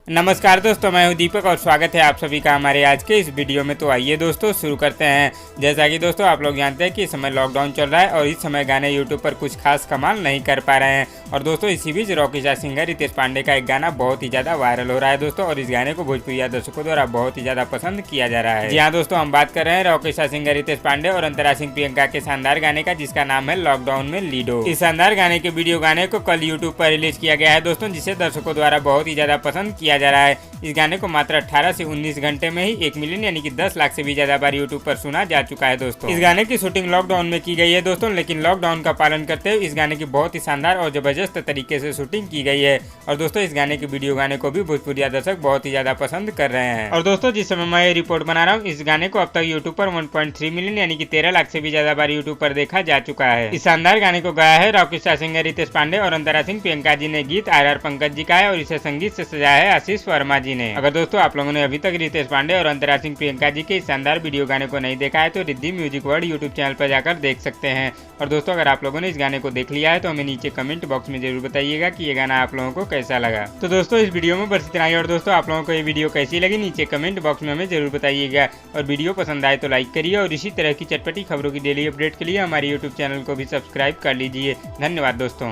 नमस्कार दोस्तों, मैं हूं दीपक और स्वागत है आप सभी का हमारे आज के इस वीडियो में। तो आइए दोस्तों शुरू करते हैं। जैसा कि दोस्तों आप लोग जानते हैं कि इस समय लॉकडाउन चल रहा है और इस समय गाने यूट्यूब पर कुछ खास कमाल नहीं कर पा रहे हैं। और दोस्तों इसी बीच rocky star singer Ritesh Pandey का एक गाना बहुत ही ज़्यादा वायरल हो रहा है दोस्तों, और इस गाने को भोजपुरी दर्शकों द्वारा बहुत ही ज़्यादा पसंद किया जा रहा है। जी हाँ दोस्तों, हम बात कर रहे हैं Rocky star singer Ritesh Pandey और अंतरा सिंह प्रियंका के शानदार गाने का, जिसका नाम है लॉकडाउन में लीडो। इस शानदार गाने के वीडियो गाने को कल यूट्यूब पर रिलीज किया गया है दोस्तों, जिसे दर्शकों द्वारा बहुत ही ज्यादा पसंद किया जा रहा है। इस गाने को मात्र 18 से 19 घंटे में ही 1 मिलियन यानी कि 10 लाख से भी ज्यादा बार यूट्यूब पर सुना जा चुका है दोस्तों। इस गाने की शूटिंग लॉकडाउन में की गई है दोस्तों, लेकिन लॉकडाउन का पालन करते हुए इस गाने की बहुत ही शानदार और जबरदस्त तरीके से शूटिंग की गई है। और दोस्तों इस गाने के वीडियो गाने को भी भोजपुरी दर्शक बहुत ही ज्यादा पसंद कर रहे हैं। और दोस्तों जिस समय मैं ये रिपोर्ट बना रहा हूँ, इस गाने को अब तक यूट्यूब पर 1.3 मिलियन यानी कि 13 लाख से भी ज्यादा बार यूट्यूब पर देखा जा चुका है। इस शानदार गाने को गाया है Rocky star singer Ritesh Pandey और अंतरा सिंह प्रियंका जी ने। गीत RR पंकज जी का है और इसे संगीत से सजाया है आशीष वर्मा जी ने। अगर दोस्तों आप लोगों ने अभी तक रितेश पांडे और अंतरा सिंह प्रियंका जी के इस शानदार वीडियो गाने को नहीं देखा है तो Riddhi music world YouTube channel पर जाकर देख सकते हैं। और दोस्तों अगर आप लोगों ने इस गाने को देख लिया है तो हमें नीचे कमेंट बॉक्स में जरूर बताइएगा कि ये गाना आप लोगों को कैसा लगा। तो दोस्तों इस वीडियो में बस इतना ही। और दोस्तों आप लोगों को ये वीडियो कैसी लगी नीचे कमेंट बॉक्स में हमें जरूर बताइएगा। और वीडियो पसंद आए तो लाइक करिए और इसी तरह की चटपटी खबरों की डेली अपडेट के लिए हमारे यूट्यूब चैनल को भी सब्सक्राइब कर लीजिए। धन्यवाद दोस्तों।